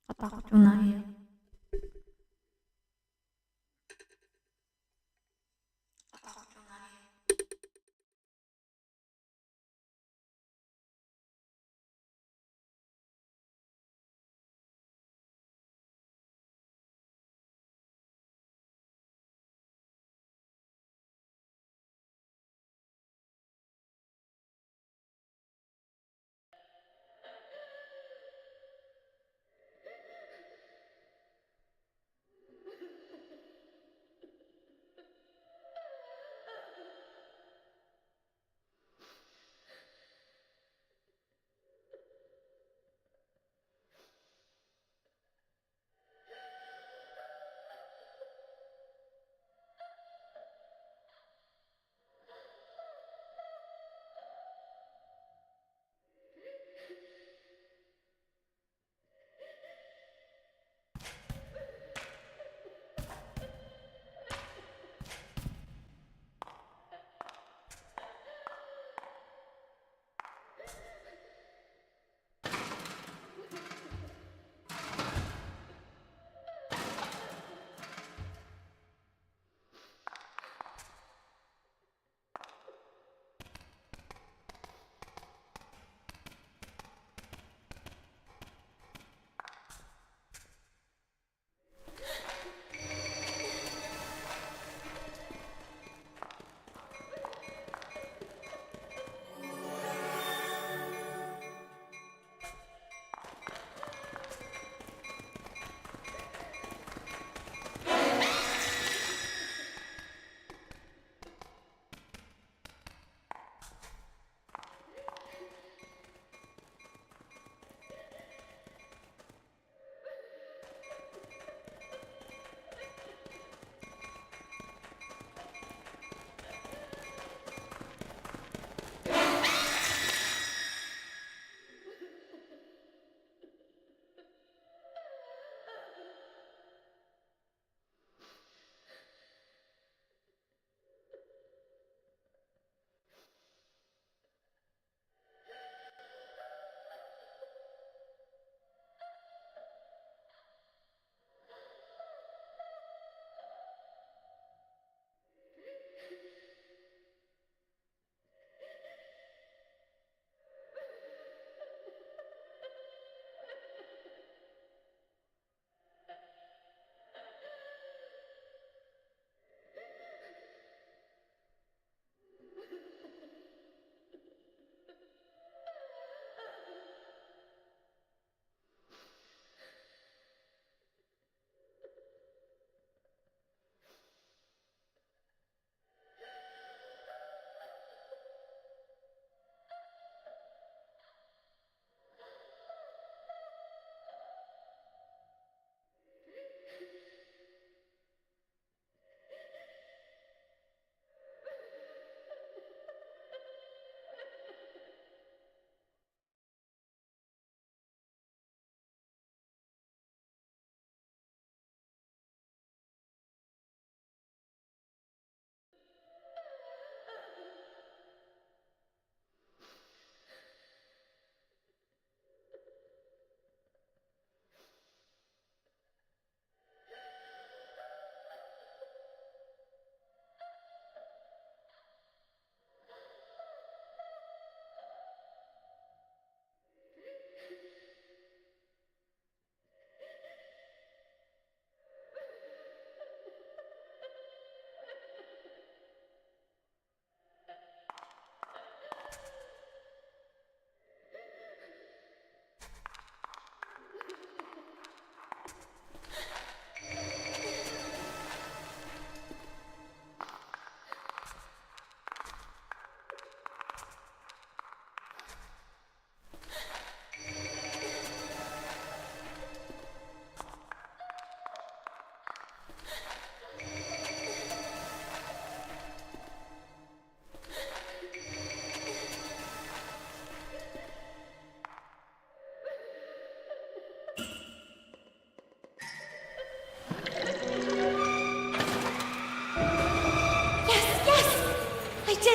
Katakot yung naiyak. Katakot yung naiyak.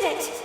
did it!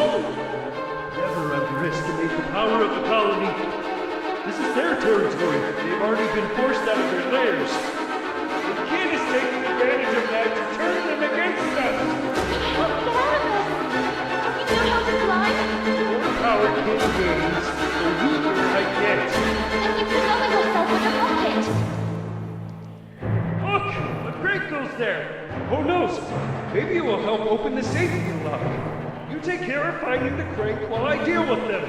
Never underestimate the power of the colony. This is their territory. They've already been forced out of their lairs. The kid is taking advantage of that to turn them against us. Get out of this! You know how to fly? The more power kid gains, the weaker I get. And you can only yourself with a rocket! Look! A crate goes there! Who knows? Maybe it will help open the safety lock. You take care of finding the crate while I deal with them.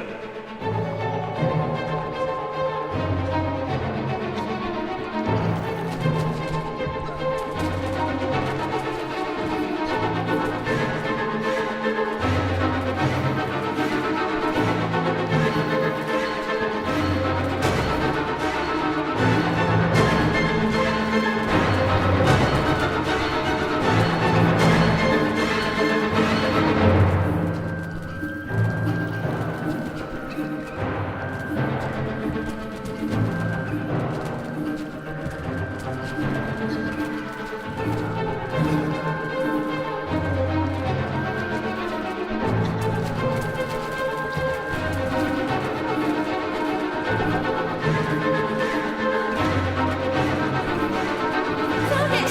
Found it!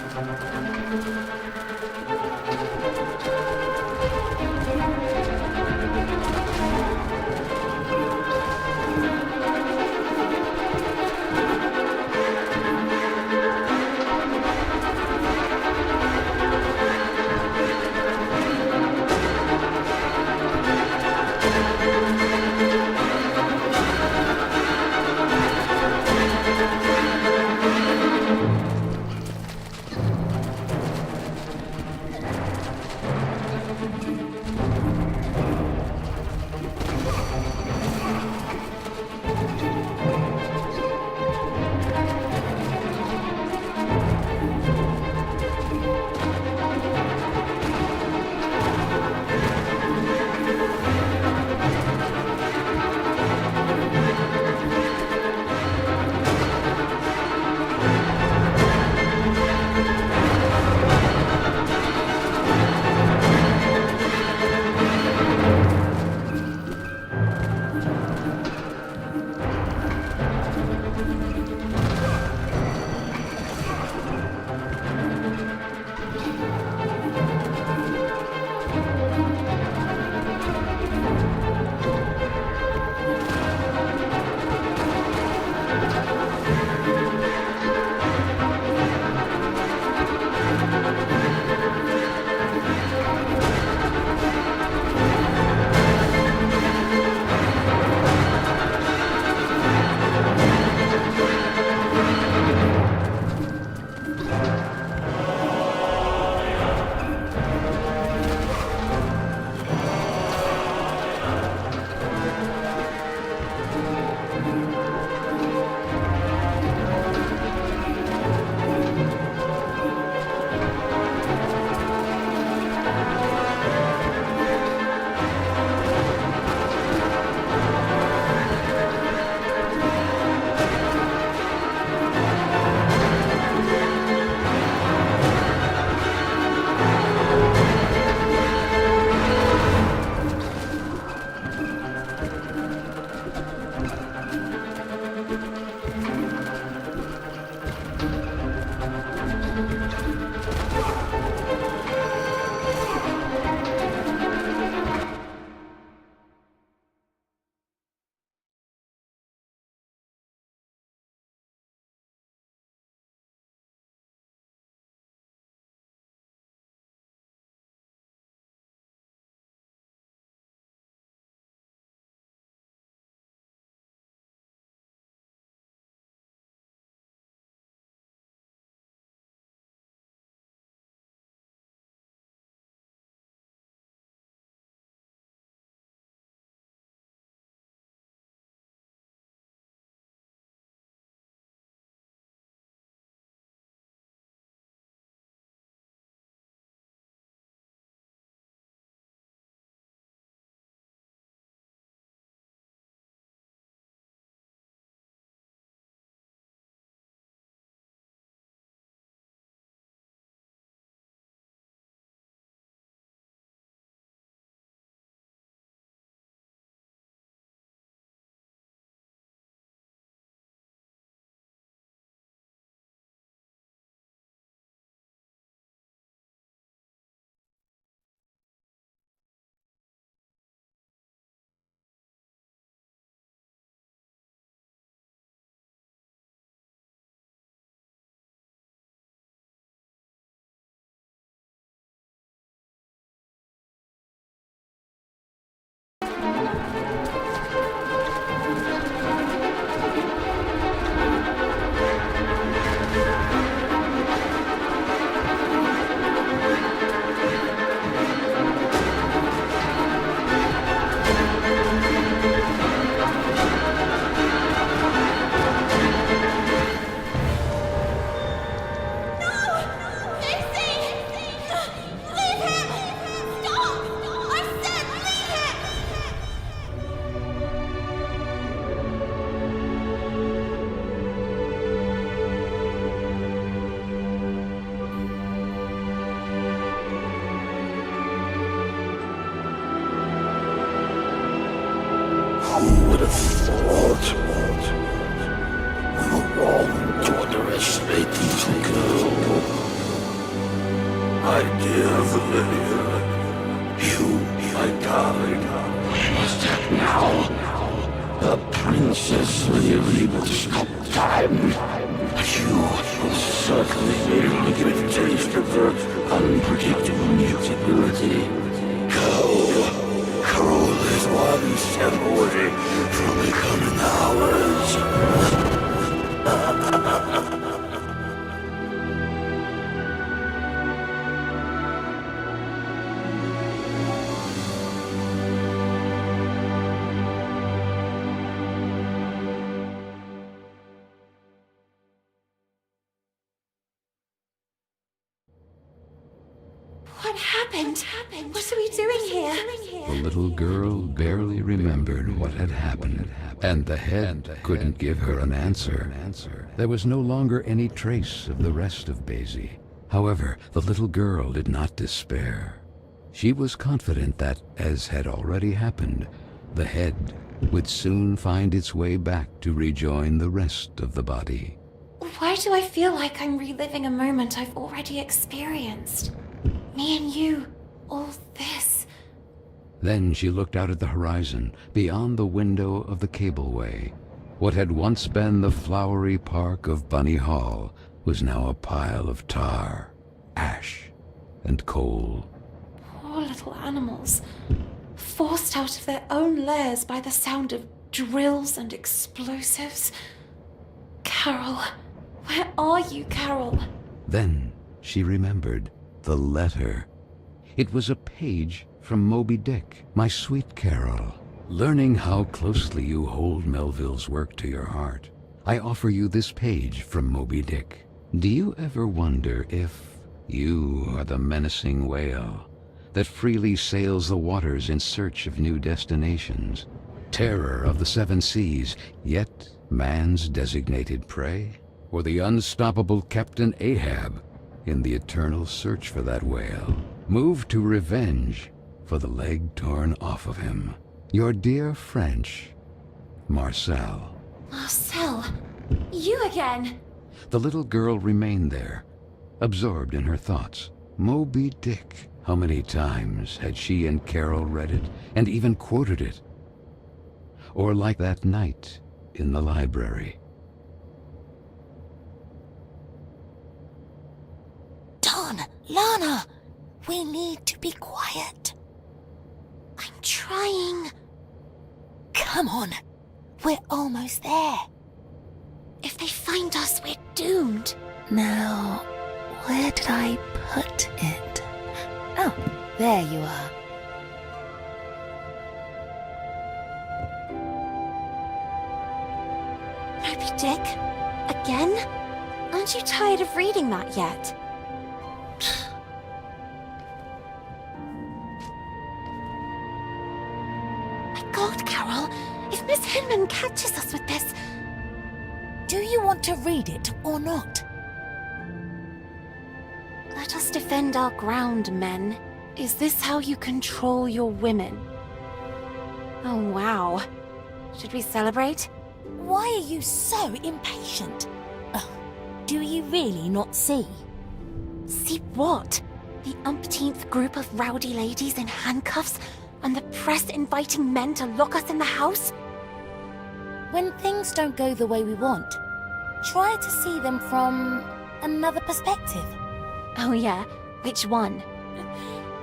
Found it! Little girl, my dear Valeria, you, my darling, we must act now. The princess will be able to stop time, but you will certainly be able to give a taste of her unpredictable mutability. Carol is one step away from becoming ours. What happened? What are we doing here? The little girl barely remembered what had happened, and the head couldn't give her an answer. There was no longer any trace of the rest of Basie. However, the little girl did not despair. She was confident that, as had already happened, the head would soon find its way back to rejoin the rest of the body. Why do I feel like I'm reliving a moment I've already experienced? Me and you, all this. Then she looked out at the horizon, beyond the window of the cableway. What had once been the flowery park of Bunny Hall was now a pile of tar, ash, and coal. Poor little animals, forced out of their own lairs by the sound of drills and explosives. Carol, where are you, Carol? Then she remembered the letter. It was a page from Moby Dick. My sweet Carol, learning how closely you hold Melville's work to your heart, I offer you this page from Moby Dick. Do you ever wonder if you are the menacing whale that freely sails the waters in search of new destinations, terror of the seven seas, yet man's designated prey? Or the unstoppable Captain Ahab, in the eternal search for that whale, moved to revenge for the leg torn off of him? Your dear French, Marcel. Marcel, you again. The little girl remained there, absorbed in her thoughts. Moby Dick. How many times had she and Carol read it, and even quoted it? Or like that night in the library. Don, Lana, we need to be quiet. I'm trying. Come on, we're almost there. If they find us, we're doomed. Now, where did I put it? Oh, there you are. Moby Dick? Again? Aren't you tired of reading that yet? My God, Carol, if Miss Hinman catches us with this... Do you want to read it or not? Let us defend our ground, men. Is this how you control your women? Oh, wow. Should we celebrate? Why are you so impatient? Oh, do you really not see? See what? The umpteenth group of rowdy ladies in handcuffs, and the press inviting men to lock us in the house? When things don't go the way we want, try to see them from another perspective. Oh yeah, which one?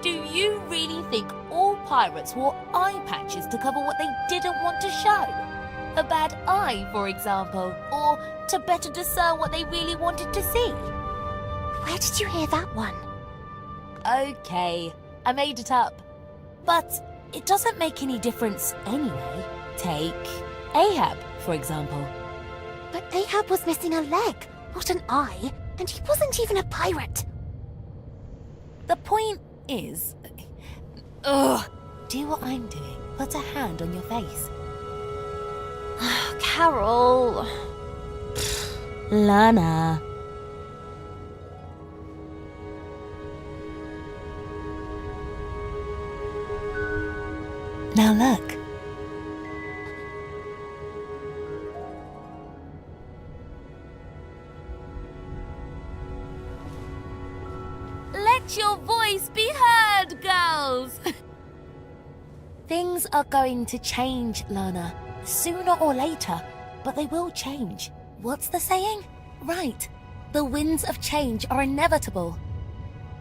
Do you really think all pirates wore eye patches to cover what they didn't want to show? A bad eye, for example, or to better discern what they really wanted to see? Where did you hear that one? Okay, I made it up. But it doesn't make any difference anyway. Take Ahab, for example. But Ahab was missing a leg, not an eye, and he wasn't even a pirate. The point is... Ugh! Do what I'm doing. Put a hand on your face. Carol... Lana. Now look. Let your voice be heard, girls! Things are going to change, Lana. Sooner or later, but they will change. What's the saying? Right. The winds of change are inevitable.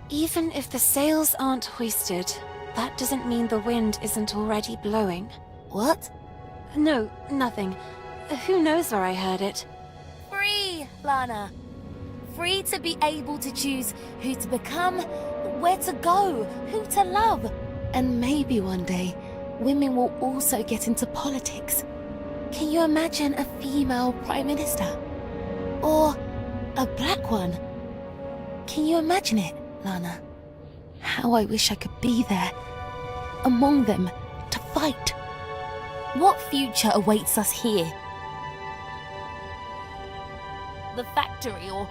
Even if the sails aren't hoisted, that doesn't mean the wind isn't already blowing. What? No, nothing. Who knows where I heard it? Free, Lana. Free to be able to choose who to become, where to go, who to love. And maybe one day, women will also get into politics. Can you imagine a female prime minister? Or a black one? Can you imagine it, Lana? How I wish I could be there, among them, to fight. What future awaits us here? The factory, or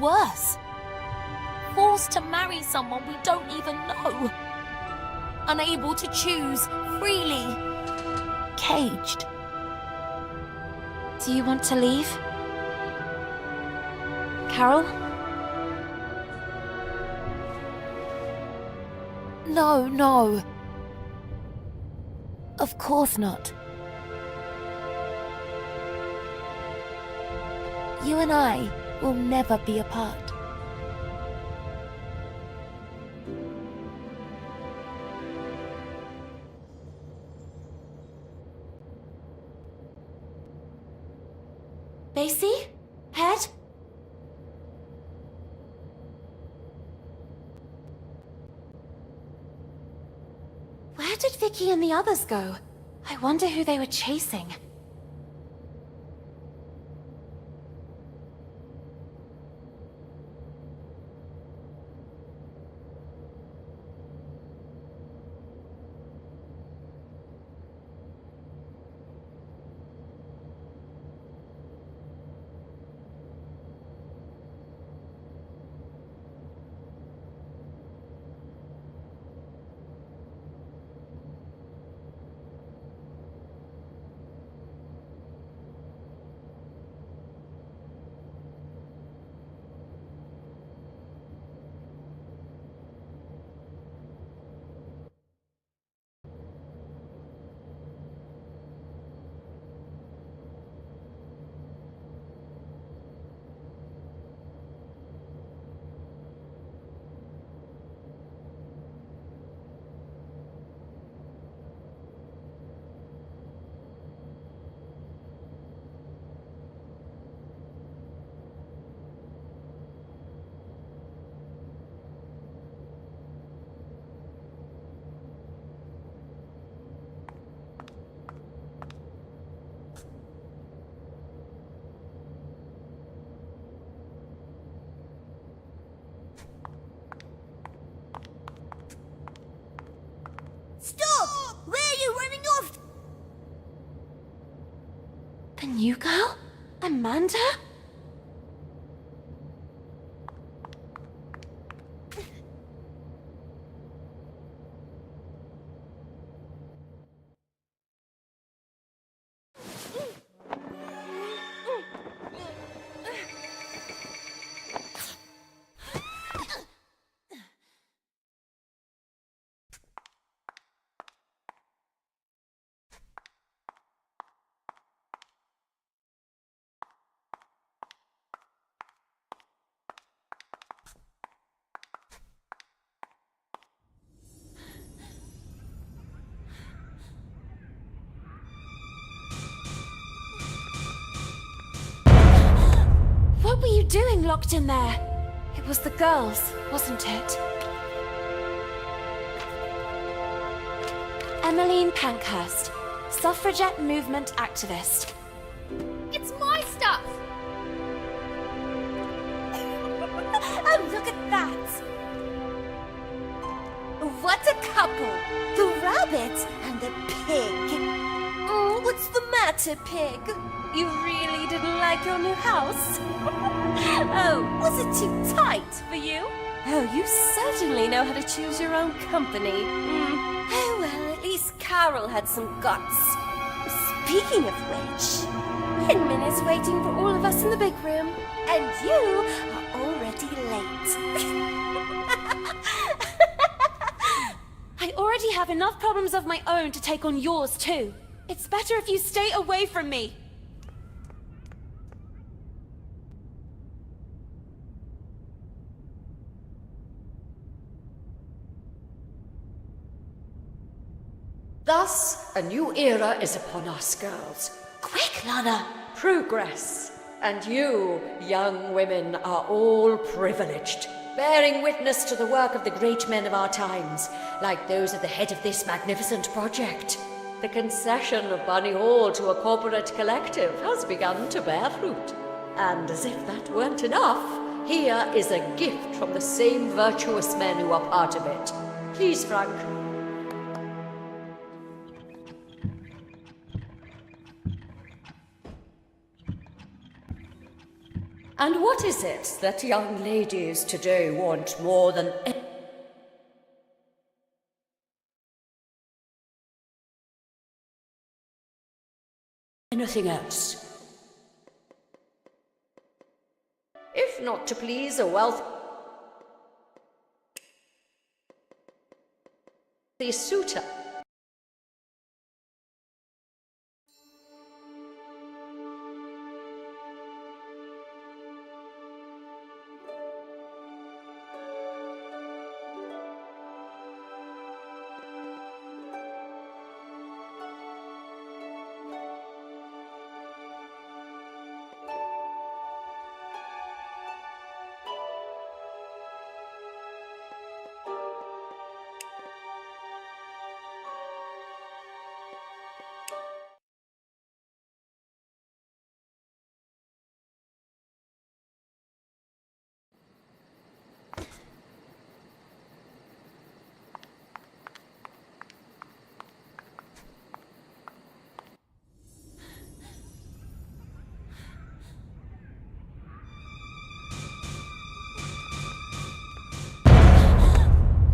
worse. Forced to marry someone we don't even know. Unable to choose freely. Caged. Do you want to leave? Carol? No. Of course not. You and I will never be apart. Basie? Head? Where did Vicky and the others go? I wonder who they were chasing. Stop! Where are you running off? The new girl? Amanda? What were you doing locked in there? It was the girls, wasn't it? Emmeline Pankhurst, suffragette movement activist. It's my stuff! Oh, look at that! What a couple! The rabbit and the pig. Oh, what's the matter, pig? You really didn't like your new house? Oh, was it too tight for you? Oh, you certainly know how to choose your own company. Oh, well, at least Carol had some guts. Speaking of which, Hinman is waiting for all of us in the big room, and you are already late. enough problems of my own to take on yours too. It's better if you stay away from me. Thus, a new era is upon us, girls. Quick, Lana! Progress. And you, young women, are all privileged, bearing witness to the work of the great men of our times, like those at the head of this magnificent project. The concession of Bunny Hall to a corporate collective has begun to bear fruit. And as if that weren't enough, here is a gift from the same virtuous men who are part of it. Please, Frank. And what is it that young ladies today want more than anything else? If not to please a wealthy suitor.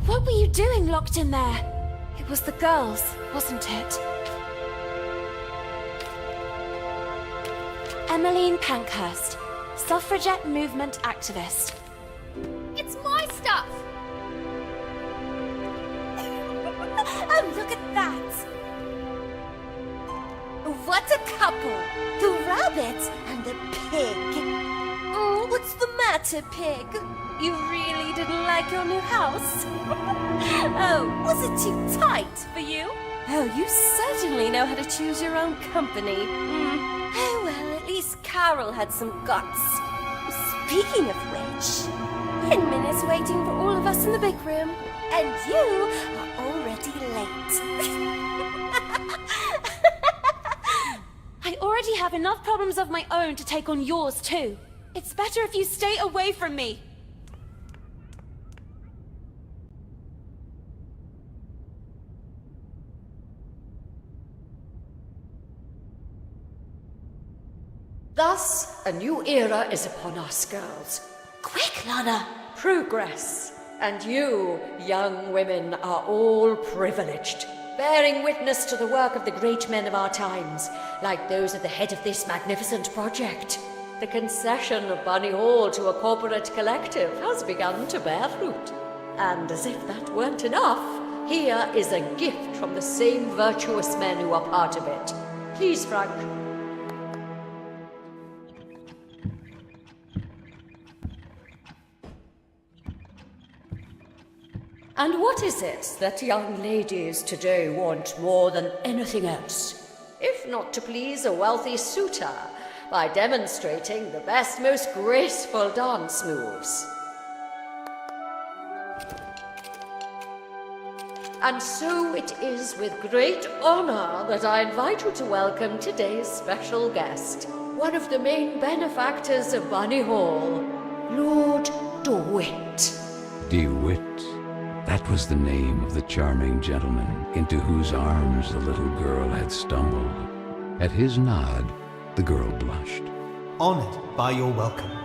What were you doing locked in there? It was the girls, wasn't it? Emmeline Pankhurst, suffragette movement activist. It's my stuff! Oh, look at that! What a couple! The rabbit and the pig. Oh, what's the matter, pig? You really didn't like your new house? Oh, was it too tight for you? Oh, you certainly know how to choose your own company. Oh, well, at least Carol had some guts. Speaking of which, Hinman is waiting for all of us in the big room, and you are already late. I already have enough problems of my own to take on yours too. It's better if you stay away from me. Thus, a new era is upon us, girls. Quick, Lana! Progress. And you, young women, are all privileged, bearing witness to the work of the great men of our times, like those at the head of this magnificent project. The concession of Bunny Hall to a corporate collective has begun to bear fruit. And as if that weren't enough, here is a gift from the same virtuous men who are part of it. Please, Frank. And what is it that young ladies today want more than anything else? If not to please a wealthy suitor by demonstrating the best, most graceful dance moves. And so it is with great honor that I invite you to welcome today's special guest, one of the main benefactors of Bunny Hall, Lord DeWitt. DeWitt. That was the name of the charming gentleman into whose arms the little girl had stumbled. At his nod, the girl blushed. Honored by your welcome.